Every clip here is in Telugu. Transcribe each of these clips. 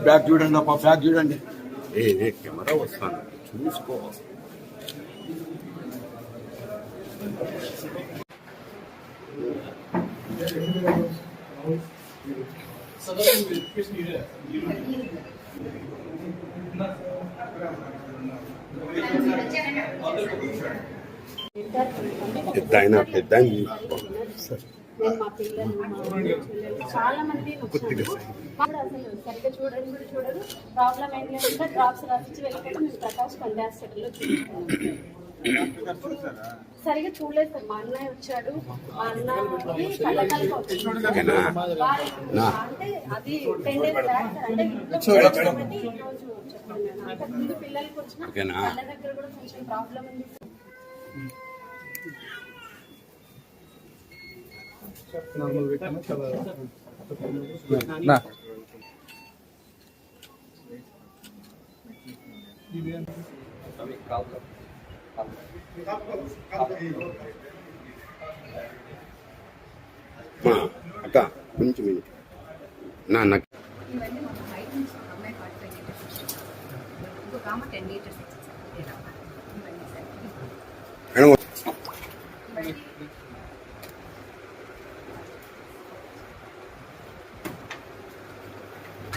బ్యాక్ చూడండి అప్ప, బ్యాక్ చూడండి. కెమెరా వస్తాను చూసుకో. పెద్ద నేను మా పిల్లలు చాలా మంది అసలు సరిగ్గా చూడడం కూడా చూడరు. ప్రాబ్లం ఏంటి అంటే డ్రాప్స్ రాసిచ్చి వెళ్ళిపోతే మేము ప్రకాష్ పండే హాస్పిటల్లో చూసుకున్నాం. సరిగా చూడలేదు సార్. మా అన్నయ్య వచ్చాడు, మా అన్నకి కళ్ళకలక వచ్చింది అంటే అది 10 days బ్యాక్ అంటే ఈరోజు చెప్పాను. అంతకుముందు పిల్లలకి వచ్చిన కళ్ళ దగ్గర కూడా కొంచెం ప్రాబ్లం ఉంది. నార్మల్ పెట్టాను చాలా అక్క కొంచెం నా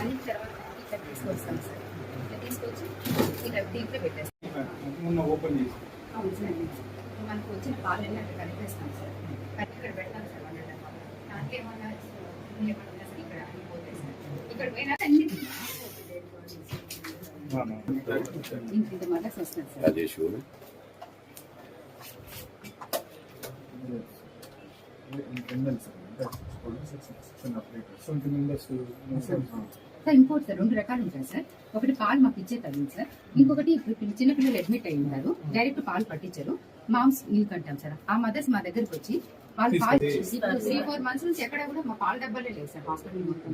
అన్ని తర్వాత ఇక్కడ తీసుకొస్తాం సార్. ఇక్కడ తీసుకొచ్చి ఇక్కడ దీంట్లో పెట్టేస్తాం. ఓపెన్ చేసి మనకు వచ్చిన పాలన్నీ అక్కడ కలిపేస్తాం సార్. ఇక్కడ పెడతాం సార్. దాంట్లో ఏమన్నా సార్ ఇక్కడ అయిపోతాయి సార్. ఇక్కడ పోయినా అన్ని ఇంత మదర్స్ వస్తుంది సార్. ఇంకోటి సార్ 2 రకాలు ఉంటాయి సార్. ఒకటి పాలు మాకు ఇచ్చే తగ్గింది సార్. ఇంకొకటి ఇప్పుడు చిన్నపిల్లలు అడ్మిట్ అయి ఉంటారు, డైరెక్ట్ పాలు పట్టించారు, మామ్స్ మిల్క్ అంటాం సార్. ఆ మదర్స్ మా దగ్గరకు వచ్చి వాళ్ళు పాలు 3-4 months నుంచి ఎక్కడ కూడా మా పాల డబ్బాలే లేవు సార్ హాస్పిటల్ మొత్తం.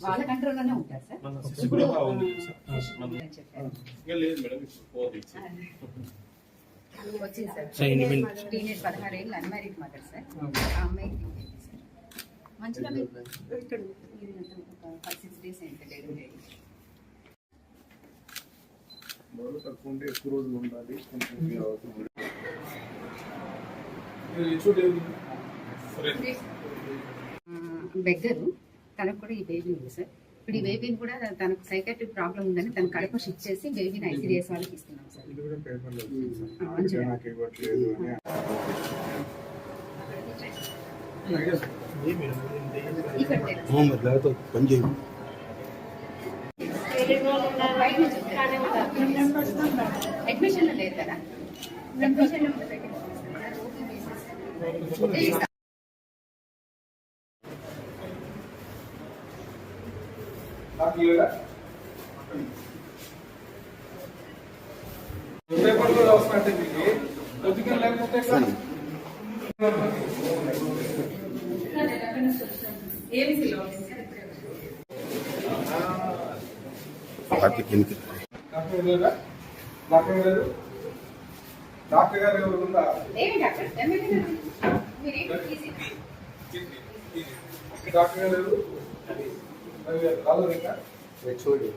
వాళ్ళ కంట్రోల్లోనే ఉంటారు సార్. వచ్చింది సార్. టీనేజ్ 16 ఏళ్ళు అన్మ్యారీడ్ మదర్ సార్. ఆ అమ్మాయికి మంచిగా 5-6 days అయింది డెలివరీ. ఎక్కువ రోజులు ఉండాలి. బెగ్గరు తనకు కూడా ఈ బేబీ ఉంది సార్. ఇప్పుడు ఈ బేబీని కూడా తనకు సైకాట్రిక్ ప్రాబ్లం ఉందని తన కడప షిఫ్ట్ చేసి బేబీని ICDS వాళ్ళకి ఇస్తున్నాం సార్. అడ్మిషన్ లేదు కదా. అడ్మిషన్ డాక్టర్ గారు ఎవరు ఉందా? డాక్టర్ గారు చూడండి.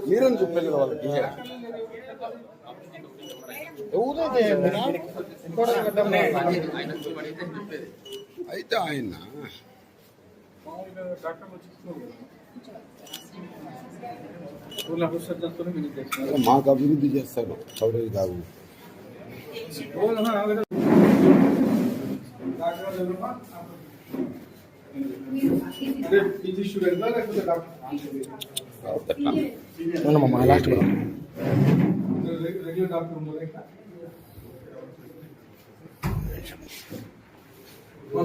మీరని చెప్పేది వాళ్ళకి అయితే ఆయన మాకు అభివృద్ధి చేస్తారు చౌడరి కాదు. రెగ్యులర్ డాక్టర్ నిమిషం.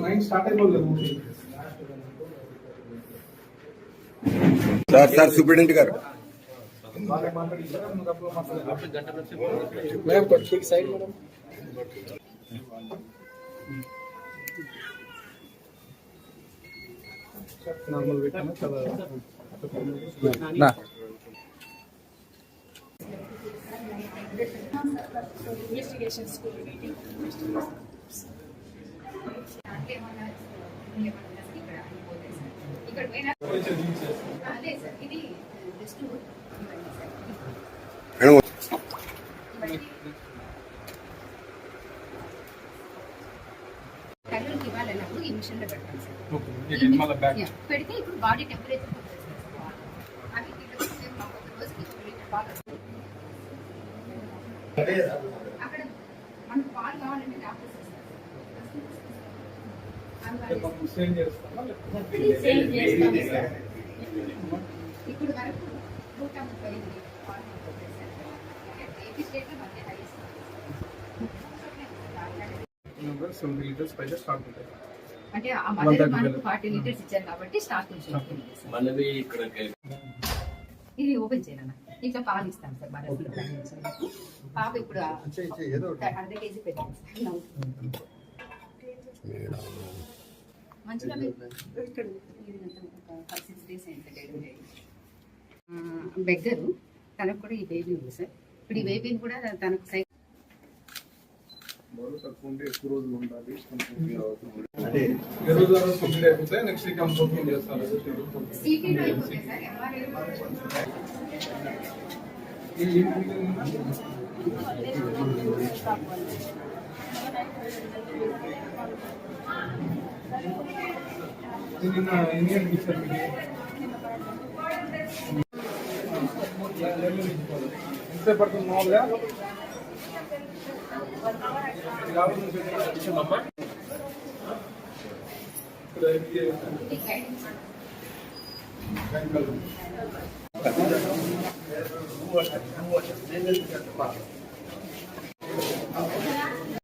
నైన్ స్టార్ట్ అయిపోలేదు మూవీ. సార్ సూపరింటెండెంట్ గారు मैम ठीक साइड मैडम नॉर्मल वेट है ना ना ఇన్వెస్టిగేషన్స్ ఇక్కడ పోయినా అదే సార్ ఇది జస్ట్ మేడం కర్నూలుకి ఇవ్వాలన్నప్పుడు ఈ మిషన్లో పెడతాం సార్. మళ్ళీ బ్యాక్ యా, పెడితే ఇప్పుడు బాడీ టెంపరేచర్ అవి సేమ్ ఒక రోజుకి 1 లీటర్ పాలు వస్తుంది. అక్కడ మనకు పాలు కావాలంటే డాక్టర్స్ ఇస్తారు. సేమ్ చేస్తామా సేమ్ చేస్తాం సార్. ఇప్పుడు వరకు 135 పాలు ఉంటుంది సార్. ఏపీ స్టేట్లో మధ్య హైయెస్ట్. నెంబర్ 70 లీటర్స్ పైన స్టాక్ ఉంటాయి. అంటే ఆ మధ్య మనకు 40 లీటర్స్ ఇచ్చారు కాబట్టి స్టాక్ కొంచెం ఎక్కువ ఉంది సార్. మనది ఇక్కడ ఇది ఓపెన్ చేయాలన్నా ఇట్లా పాలు ఇస్తాం సార్ మన పాప ఇప్పుడు అర్ధ కేజీ పెట్టాను సార్. మంచిగా ఒక 6 days అయింది డెలివరీ. బెగ్గరు తనకు కూడా ఈ బేబీ ఉంది సార్. ఇప్పుడు ఈ బేబీని కూడా తనకు బరువు తక్కువ ఉంటే ఎక్కువ రోజులు ఉండాలి. అదే ఏ రోజు ఆ రోజు కంప్లీట్ అయిపోతే నెక్స్ట్ వీక్ మనం బుకింగ్ చేస్తాను. సీపీలో అయిపోతే సార్ ఎంఆర్ఐ నిన్న ఇండియన్ టీచర్ ఎంత పడుతుంది మామూలుగా గైడెన్స్